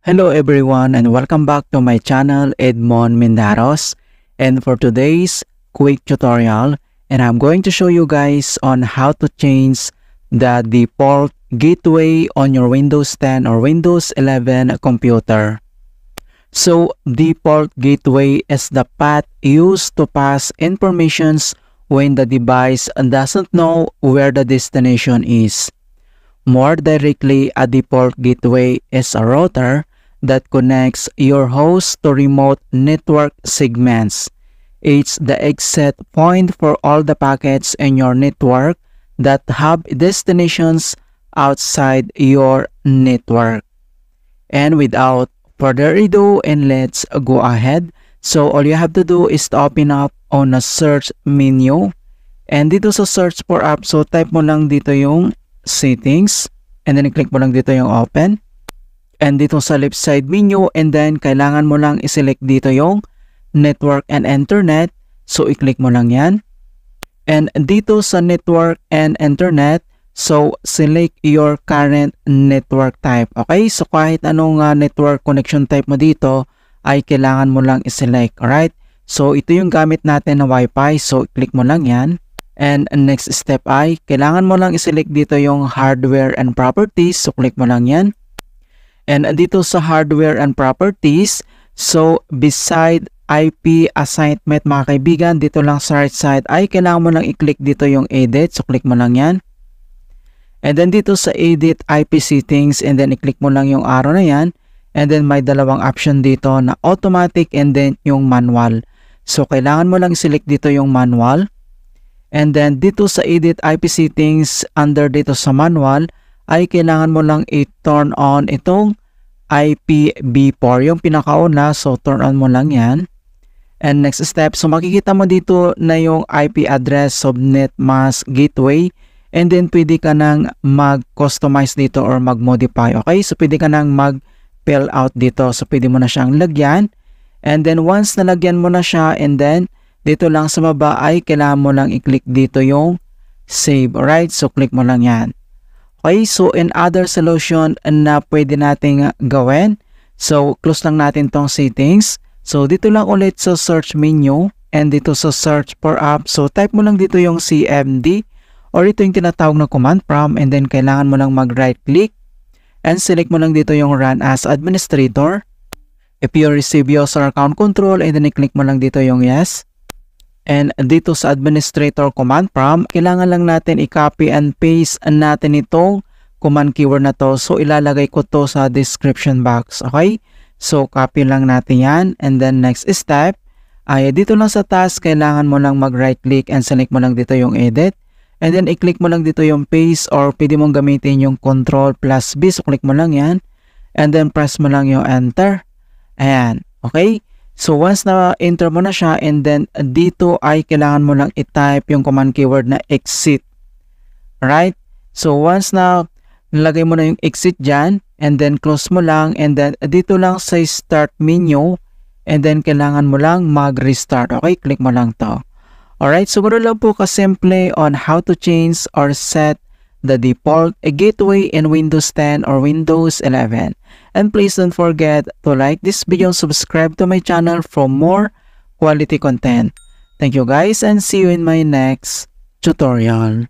Hello everyone and welcome back to my channel Edmond Mendaros, and for today's quick tutorial, and I'm going to show you guys on how to change the default gateway on your Windows 10 or Windows 11 computer. So default gateway is the path used to pass informations when the device doesn't know where the destination is. More directly, a default gateway is a router that connects your host to remote network segments. It's the exit point for all the packets in your network that have destinations outside your network. And without further ado, and let's go ahead. So all you have to do is to open up on a search menu. And dito sa search for app, so type mo lang dito yung settings. And then click mo lang dito yung open. And dito sa left side menu, and then kailangan mo lang i-select dito yung network and internet. So i-click mo lang yan. And dito sa network and internet, so select your current network type. Okay, so kahit anong network connection type mo dito ay kailangan mo lang i-select. Alright, so ito yung gamit natin na Wi-Fi. So click mo lang yan. And next step ay kailangan mo lang i-select dito yung hardware and properties. So click mo lang yan. And dito sa hardware and properties, so beside IP assignment mga kaibigan, dito lang sa right side ay kailangan mo lang i-click dito yung edit. So click mo lang yan. And then dito sa edit IP settings, and then i-click mo lang yung arrow na yan. And then may dalawang option dito na automatic and then yung manual. So kailangan mo lang i-select dito yung manual. And then dito sa edit IP settings, under dito sa manual, ay kailangan mo lang i-turn on itong IPv4, yung pinakauna. So turn on mo lang yan. And next step, so makikita mo dito na yung IP address, subnet, mask, gateway. And then pwede ka nang mag-customize dito or mag-modify. Okay, so pwede ka nang mag-fill out dito. So pwede mo na siyang lagyan. And then once nalagyan mo na siya, and then dito lang sa baba ay kailangan mo lang i-click dito yung save. Alright, so click mo lang yan. Okay, so in other solution na pwede nating gawin, so close lang natin tong settings. So dito lang ulit sa search menu, and dito sa search for app, so type mo lang dito yung CMD or ito yung tinatawag na command prompt, and then kailangan mo lang mag right click and select mo lang dito yung run as administrator. If you receive user account control, and then i-click mo lang dito yung yes. And dito sa administrator command prompt, kailangan lang natin i-copy and paste natin itong command keyword na to. So ilalagay ko to sa description box. Okay? So copy lang natin yan. And then next step, ay dito lang sa task, kailangan mo lang mag right click and select mo lang dito yung edit. And then i-click mo lang dito yung paste, or pwede mong gamitin yung control plus B. So click mo lang yan. And then press mo lang yung enter. Ayan. Okay? So once na enter mo na siya, and then dito ay kailangan mo lang i-type yung command keyword na exit. Alright? So once na nilagay mo na yung exit dyan, and then close mo lang, and then dito lang sa start menu, and then kailangan mo lang mag-restart. Okay? Click mo lang to. Alright? So ganoon lang po kasimple on how to change or set the default gateway in Windows 10 or Windows 11. And please don't forget to like this video and subscribe to my channel for more quality content. Thank you guys, and see you in my next tutorial.